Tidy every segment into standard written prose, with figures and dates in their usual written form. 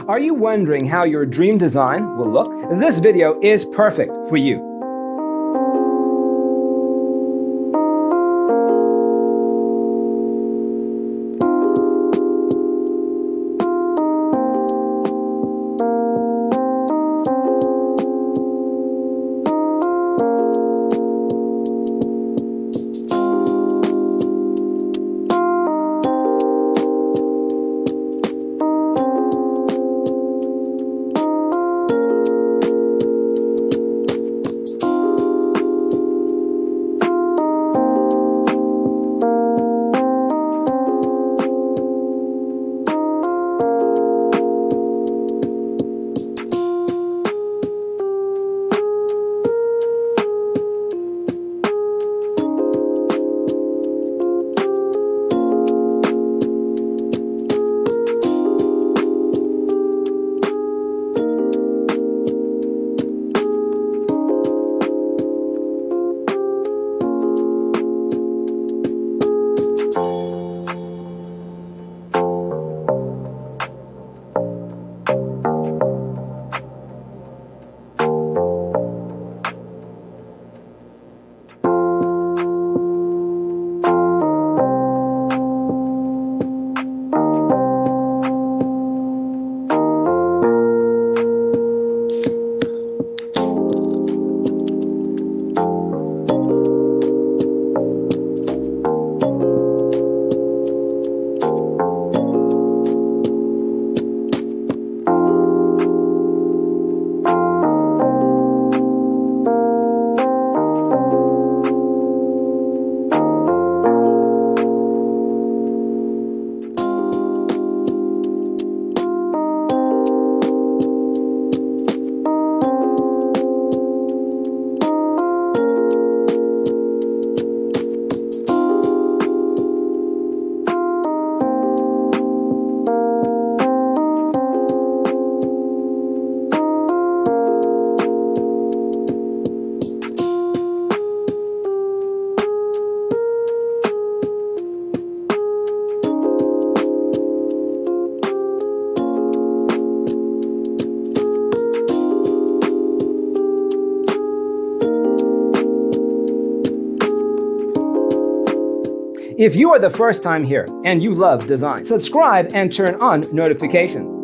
Are you wondering how your dream design will look? This video is perfect for you. If you are the first time here and you love design, subscribe and turn on notifications.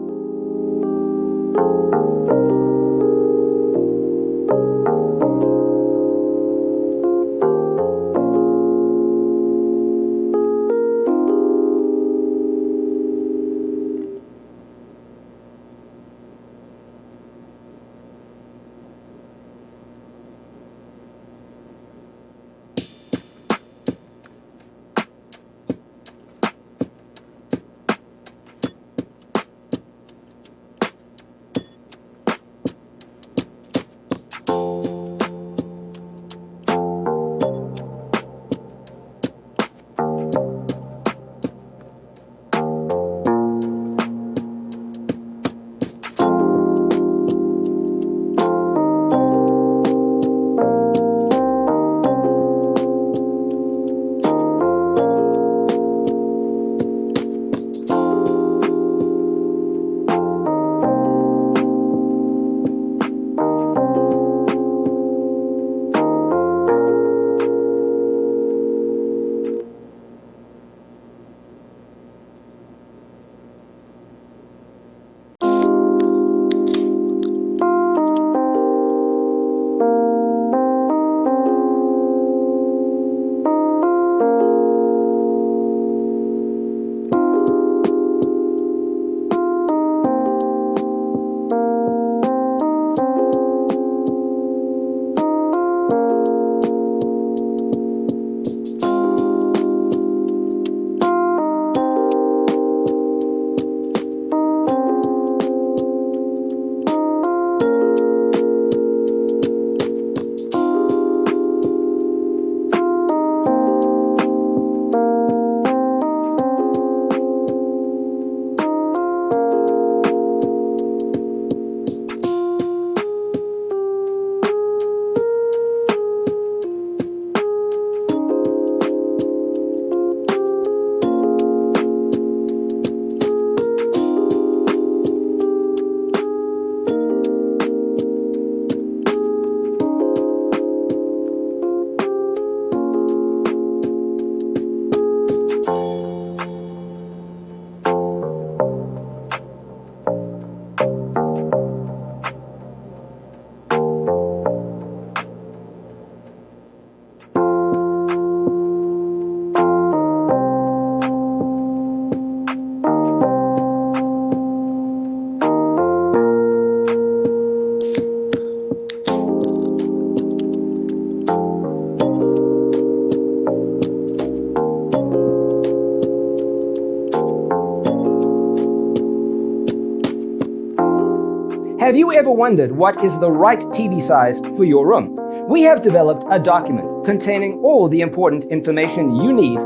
Have you ever wondered what is the right TV size for your room? We have developed a document containing all the important information you need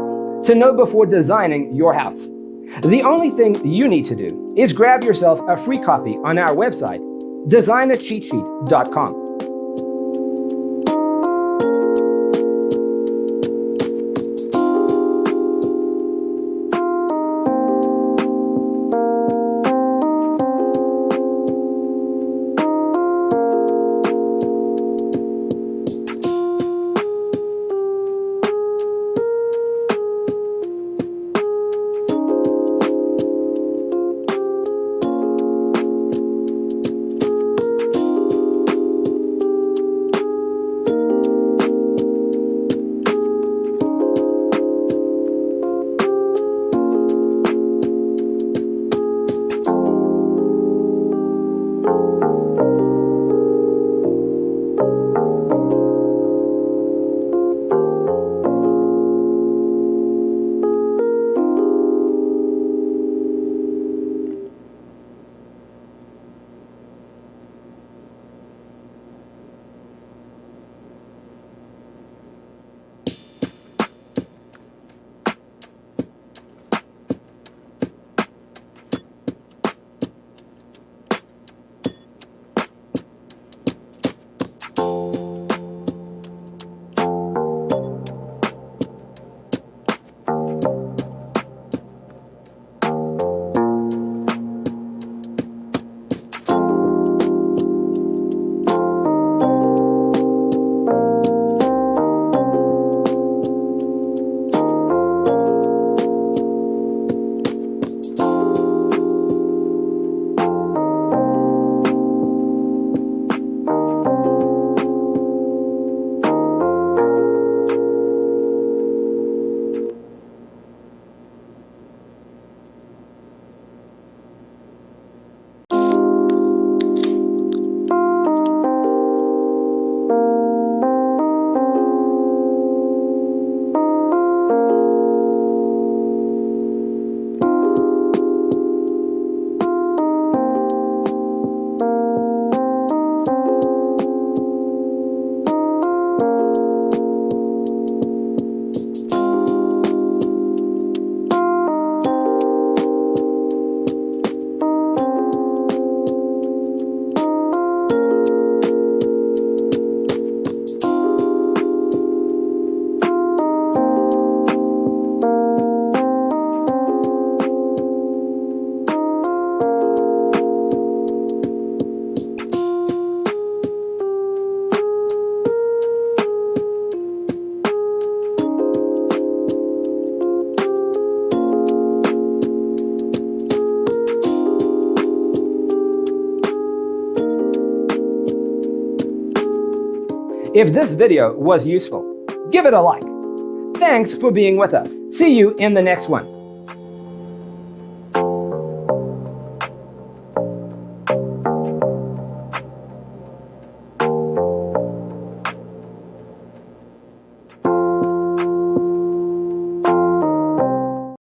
to know before designing your house. The only thing you need to do is grab yourself a free copy on our website, designercheatsheet.com. If this video was useful, give it a like. Thanks for being with us. See you in the next one.